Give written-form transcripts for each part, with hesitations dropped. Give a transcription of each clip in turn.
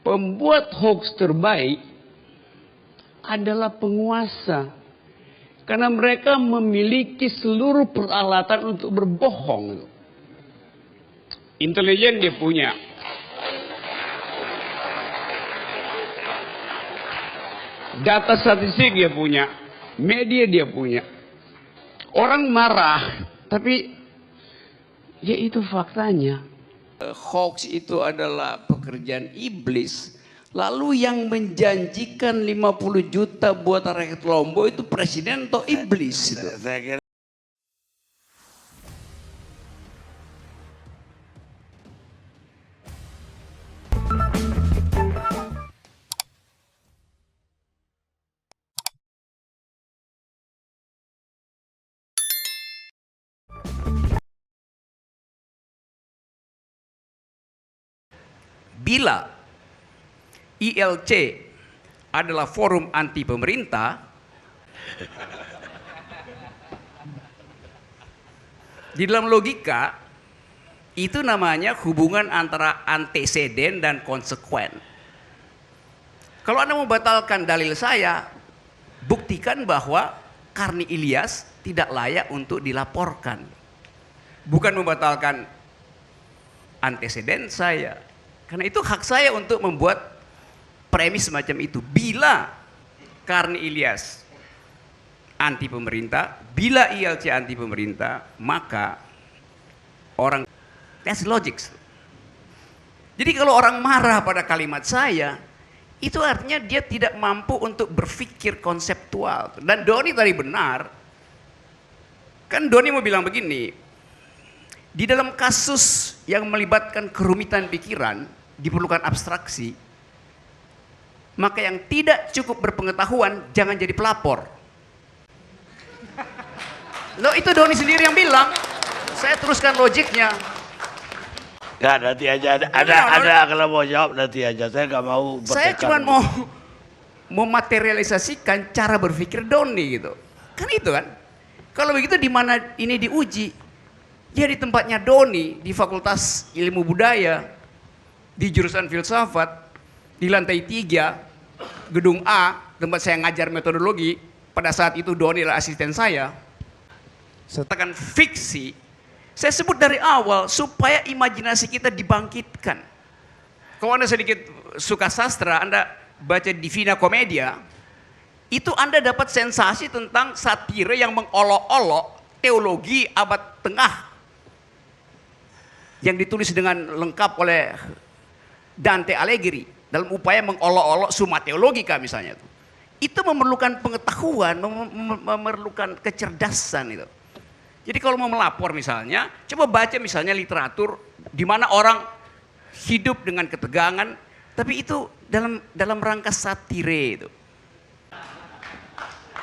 pembuat hoax terbaik adalah penguasa. Karena mereka memiliki seluruh peralatan untuk berbohong. Intelijen dia punya. Data statistik dia punya. Media dia punya. Orang marah, tapi ya itu faktanya. Hoax itu adalah pekerjaan iblis. Lalu yang menjanjikan 50 juta buat rakyat Lombok itu presiden atau iblis itu? Saya kira bila ILC adalah forum anti pemerintah, di dalam logika itu namanya hubungan antara anteseden dan konsekuen. Kalau Anda membatalkan dalil saya, buktikan bahwa Karni Ilyas tidak layak untuk dilaporkan. Bukan membatalkan anteseden saya. Karena itu hak saya untuk membuat premis semacam itu. Bila Karni Ilyas anti pemerintah, bila ILC anti pemerintah, maka orang, that's logic. Jadi kalau orang marah pada kalimat saya, itu artinya dia tidak mampu untuk berpikir konseptual. Dan Doni tadi benar. Kan Doni mau bilang begini, di dalam kasus yang melibatkan kerumitan pikiran, diperlukan abstraksi, maka yang tidak cukup berpengetahuan jangan jadi pelapor. Loh, itu Doni sendiri yang bilang. Saya teruskan logiknya. ya nanti aja ada kalau mau jawab nanti aja. Saya nggak mau bertekan. Saya cuma mau mematerialisasikan cara berpikir Doni gitu. Kan itu kan. Kalau begitu di mana ini diuji? Ya di tempatnya Doni, di Fakultas Ilmu Budaya, di jurusan filsafat, di lantai 3, gedung A, tempat saya ngajar metodologi. Pada saat itu Doni adalah asisten saya. Sertakan fiksi, saya sebut dari awal supaya imajinasi kita dibangkitkan. Kalau Anda sedikit suka sastra, Anda baca Divina Commedia, itu Anda dapat sensasi tentang satire yang mengolok-olok teologi abad tengah yang ditulis dengan lengkap oleh Dante Alighieri dalam upaya mengolok-olok Summa Theologica misalnya. Itu memerlukan pengetahuan, memerlukan kecerdasan itu. Jadi kalau mau melapor misalnya, coba baca misalnya literatur di mana orang hidup dengan ketegangan, tapi itu dalam rangka satire itu.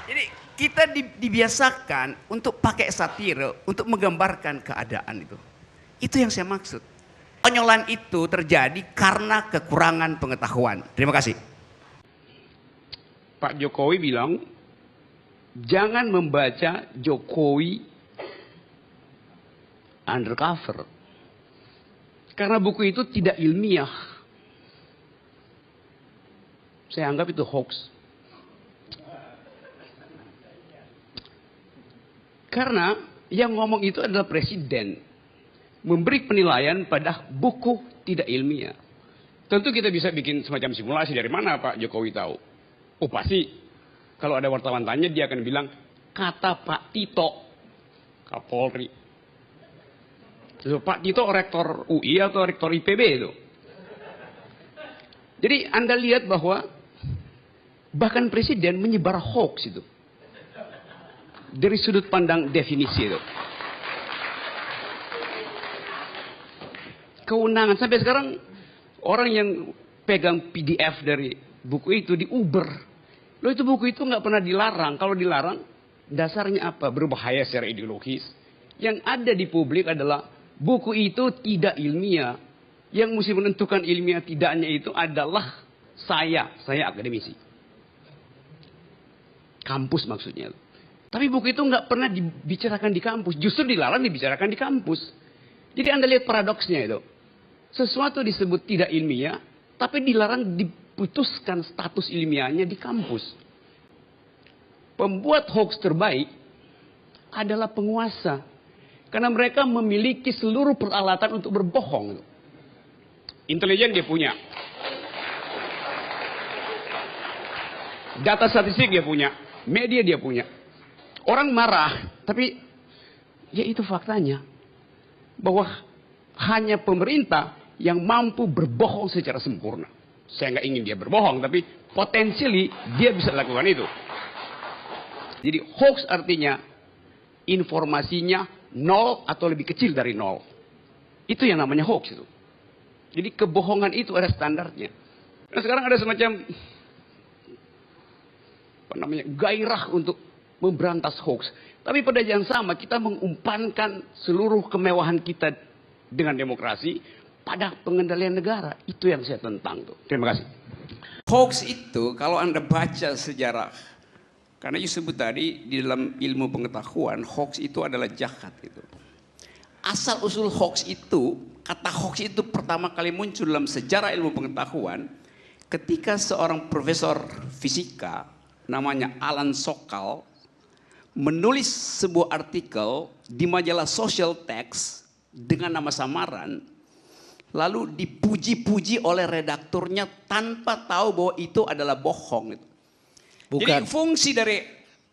Jadi kita dibiasakan untuk pakai satire untuk menggambarkan keadaan itu. Itu yang saya maksud. Konyolan itu terjadi karena kekurangan pengetahuan. Terima kasih. Pak Jokowi bilang, jangan membaca Jokowi undercover. Karena buku itu tidak ilmiah. Saya anggap itu hoax. Karena yang ngomong itu adalah presiden. Memberi penilaian pada buku tidak ilmiah. Tentu kita bisa bikin semacam simulasi. Dari mana Pak Jokowi tahu? Oh pasti. Kalau ada wartawan tanya, dia akan bilang, kata Pak Tito, Kapolri. So, Pak Tito rektor UI atau rektor IPB itu. Jadi Anda lihat bahwa bahkan presiden menyebar hoax itu. Dari sudut pandang definisi itu. Kewenangan sampai sekarang orang yang pegang PDF dari buku itu di Uber. Loh itu buku itu nggak pernah dilarang. Kalau dilarang dasarnya apa? Berbahaya secara ideologis. Yang ada di publik adalah buku itu tidak ilmiah. Yang mesti menentukan ilmiah tidaknya itu adalah saya akademisi. Kampus maksudnya. Tapi buku itu nggak pernah dibicarakan di kampus. Justru dilarang dibicarakan di kampus. Jadi Anda lihat paradoksnya itu. Sesuatu disebut tidak ilmiah, tapi dilarang diputuskan status ilmiahnya di kampus. Pembuat hoax terbaik adalah penguasa. Karena mereka memiliki seluruh peralatan untuk berbohong. Intelijen dia punya. Data statistik dia punya. Media dia punya. Orang marah, tapi ya itu faktanya. Bahwa hanya pemerintah yang mampu berbohong secara sempurna. Saya nggak ingin dia berbohong, tapi potensially dia bisa lakukan itu. Jadi hoax artinya informasinya nol atau lebih kecil dari nol. Itu yang namanya hoax itu. Jadi kebohongan itu ada standarnya. Nah sekarang ada semacam gairah untuk memberantas hoax. Tapi pada yang sama kita mengumpankan seluruh kemewahan kita dengan demokrasi pada pengendalian negara. Itu yang saya tentang tuh. Terima kasih. Hoax itu kalau Anda baca sejarah, karena disebut tadi di dalam ilmu pengetahuan, hoax itu adalah jahat itu. Asal usul hoax itu, kata hoax itu pertama kali muncul dalam sejarah ilmu pengetahuan ketika seorang profesor fisika namanya Alan Sokal menulis sebuah artikel di majalah Social Text dengan nama samaran, lalu dipuji-puji oleh redakturnya tanpa tahu bahwa itu adalah bohong. Bukan. Jadi fungsi dari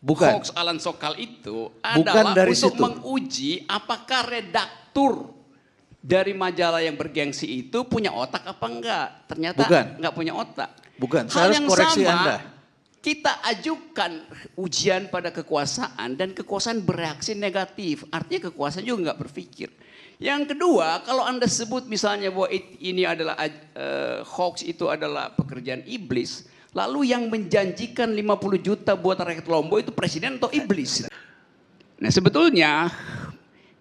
hoax Alan Sokal itu adalah dari untuk situ. menguji apakah redaktur dari majalah yang bergengsi itu punya otak apa enggak. Ternyata enggak punya otak. Bukan, Hal saya harus yang koreksi sama, Anda. kita ajukan ujian pada kekuasaan dan kekuasaan bereaksi negatif. Artinya kekuasaan juga enggak berpikir. Yang kedua, kalau Anda sebut misalnya bahwa ini adalah hoax itu adalah pekerjaan iblis, lalu yang menjanjikan 50 juta buat rakyat Lombok itu presiden atau iblis? Nah sebetulnya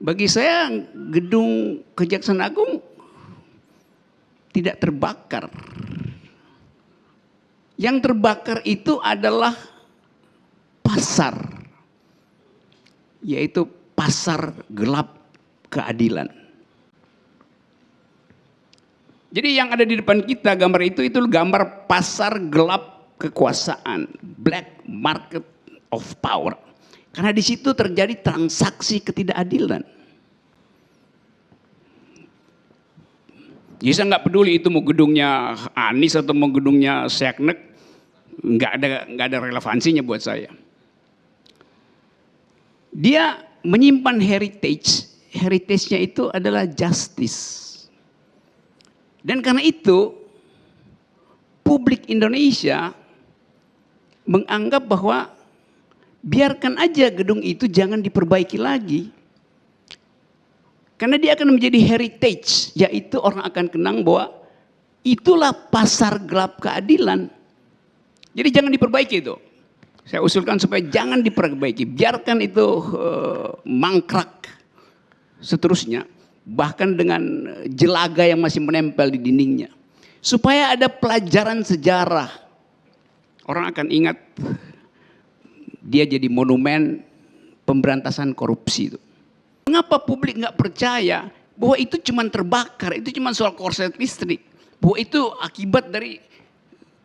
bagi saya gedung Kejaksaan Agung tidak terbakar. Yang terbakar itu adalah pasar, yaitu pasar gelap keadilan. Jadi yang ada di depan kita gambar itu gambar pasar gelap kekuasaan, black market of power. Karena di situ terjadi transaksi ketidakadilan. Jadi saya nggak peduli itu mau gedungnya Anies atau mau gedungnya Seknek, nggak ada relevansinya buat saya. Dia menyimpan heritage-nya itu adalah justice. Dan karena itu publik Indonesia menganggap bahwa biarkan aja gedung itu jangan diperbaiki lagi. Karena dia akan menjadi heritage, yaitu orang akan kenang bahwa itulah pasar gelap keadilan. Jadi jangan diperbaiki itu. Saya usulkan supaya jangan diperbaiki, biarkan itu mangkrak seterusnya. Bahkan dengan jelaga yang masih menempel di dindingnya. Supaya ada pelajaran sejarah. Orang akan ingat dia jadi monumen pemberantasan korupsi itu. Mengapa publik nggak percaya bahwa itu cuma terbakar, itu cuma soal korslet listrik. Bahwa itu akibat dari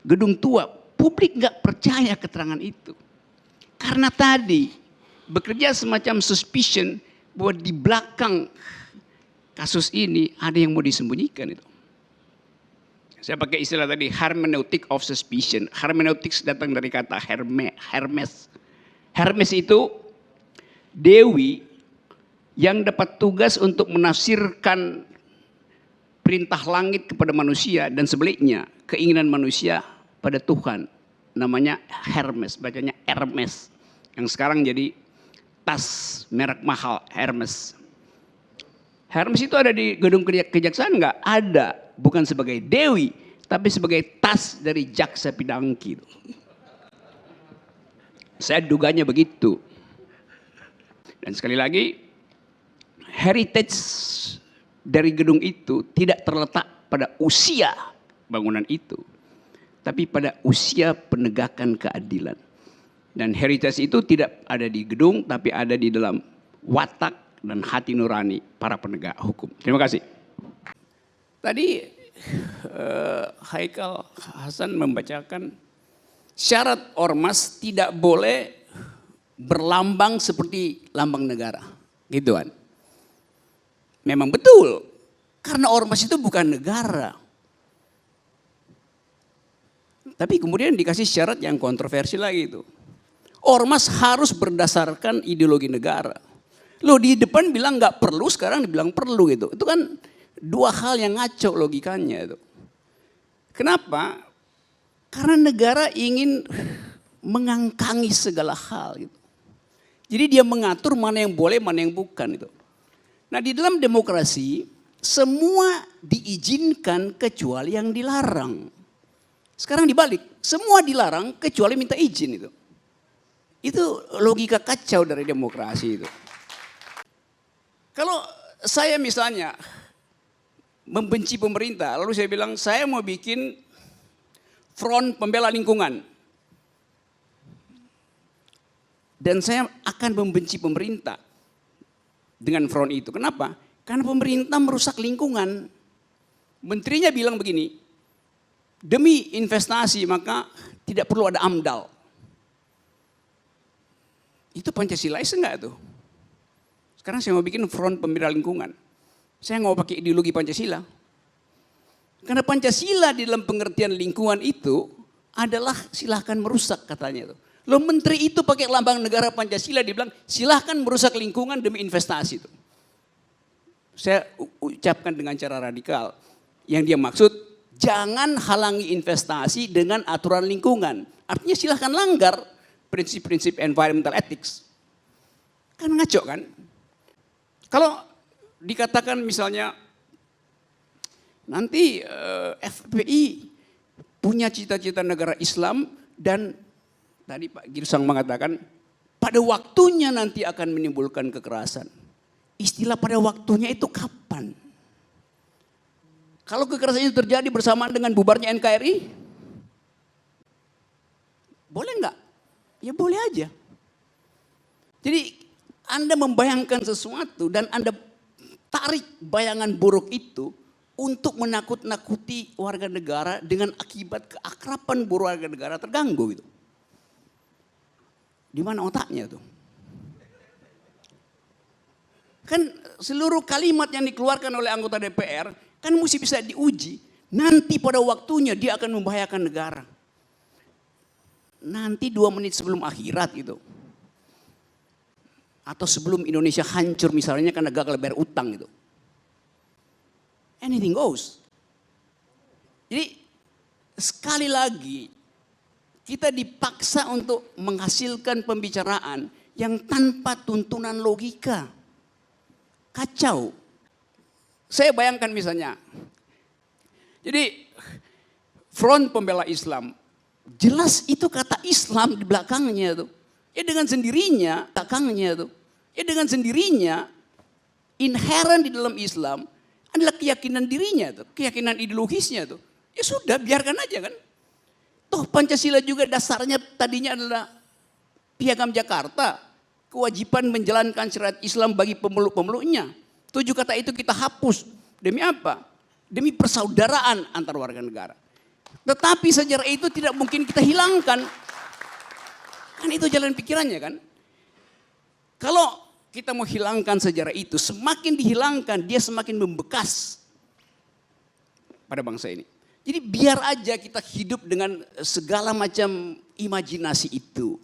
gedung tua. Publik nggak percaya keterangan itu. Karena tadi bekerja semacam suspicion bahwa di belakang kasus ini ada yang mau disembunyikan itu. Saya pakai istilah tadi hermeneutic of suspicion. Hermeneutics datang dari kata Hermes. Hermes itu dewi yang dapat tugas untuk menafsirkan perintah langit kepada manusia dan sebaliknya keinginan manusia pada Tuhan. Namanya Hermes, bacanya Hermes. Yang sekarang jadi tas merek mahal Hermes. Hermes itu ada di gedung kejaksaan enggak? Ada, bukan sebagai dewi, tapi sebagai tas dari jaksa Pinangki. Saya duganya begitu. Dan sekali lagi, heritage dari gedung itu tidak terletak pada usia bangunan itu, tapi pada usia penegakan keadilan. Dan heritage itu tidak ada di gedung, tapi ada di dalam watak dan hati nurani para penegak hukum. Terima kasih. Tadi Haikal Hasan membacakan syarat ormas tidak boleh berlambang seperti lambang negara. Gitu kan. Memang betul. Karena ormas itu bukan negara. Tapi kemudian dikasih syarat yang kontroversi lagi itu. Ormas harus berdasarkan ideologi negara. Loh di depan bilang nggak perlu, sekarang dibilang perlu gitu. Itu kan dua hal yang ngaco logikanya itu. Kenapa? Karena negara ingin mengangkangi segala hal gitu. Jadi dia mengatur mana yang boleh, mana yang bukan itu. Nah di dalam demokrasi semua diizinkan kecuali yang dilarang. Sekarang dibalik, semua dilarang kecuali minta izin itu. Itu logika kacau dari demokrasi itu. Kalau saya misalnya membenci pemerintah, lalu saya bilang saya mau bikin front pembela lingkungan. Dan saya akan membenci pemerintah dengan front itu. Kenapa? Karena pemerintah merusak lingkungan. Menterinya bilang begini, demi investasi maka tidak perlu ada AMDAL. Itu Pancasilais enggak tuh? Sekarang saya mau bikin front pembela lingkungan. Saya nggak mau pakai ideologi Pancasila. Karena Pancasila di dalam pengertian lingkungan itu adalah silahkan merusak katanya itu. Loh menteri itu pakai lambang negara Pancasila dibilang silahkan merusak lingkungan demi investasi itu. Saya ucapkan dengan cara radikal. Yang dia maksud jangan halangi investasi dengan aturan lingkungan. Artinya silahkan langgar prinsip-prinsip environmental ethics. Kan ngaco kan? Kalau dikatakan misalnya nanti FPI punya cita-cita negara Islam dan tadi Pak Girsang mengatakan pada waktunya nanti akan menimbulkan kekerasan. Istilah pada waktunya itu kapan? Kalau kekerasan itu terjadi bersamaan dengan bubarnya NKRI, boleh nggak? Ya boleh aja. Jadi Anda membayangkan sesuatu dan Anda tarik bayangan buruk itu untuk menakut-nakuti warga negara dengan akibat keakraban warga negara terganggu gitu. Di mana otaknya tuh? Kan seluruh kalimat yang dikeluarkan oleh anggota DPR kan mesti bisa diuji. Nanti pada waktunya dia akan membahayakan negara. Nanti 2 menit sebelum akhirat gitu. Atau sebelum Indonesia hancur misalnya karena gagal bayar utang gitu. Anything goes. Jadi sekali lagi kita dipaksa untuk menghasilkan pembicaraan yang tanpa tuntunan logika. Kacau. Saya bayangkan misalnya. Jadi front pembela Islam. Jelas itu kata Islam di belakangnya tuh. Ya dengan sendirinya, belakangnya tuh. Ya dengan sendirinya, inherent di dalam Islam adalah keyakinan dirinya tuh, keyakinan ideologisnya tuh. Ya sudah, biarkan aja kan. Toh Pancasila juga dasarnya tadinya adalah Piagam Jakarta, kewajiban menjalankan syariat Islam bagi pemeluk-pemeluknya. 7 kata itu kita hapus. Demi apa? Demi persaudaraan antar warga negara. Tetapi sejarah itu tidak mungkin kita hilangkan. Kan itu jalan pikirannya kan. Kalau kita mau hilangkan sejarah itu, semakin dihilangkan dia semakin membekas pada bangsa ini. Jadi biar aja kita hidup dengan segala macam imajinasi itu.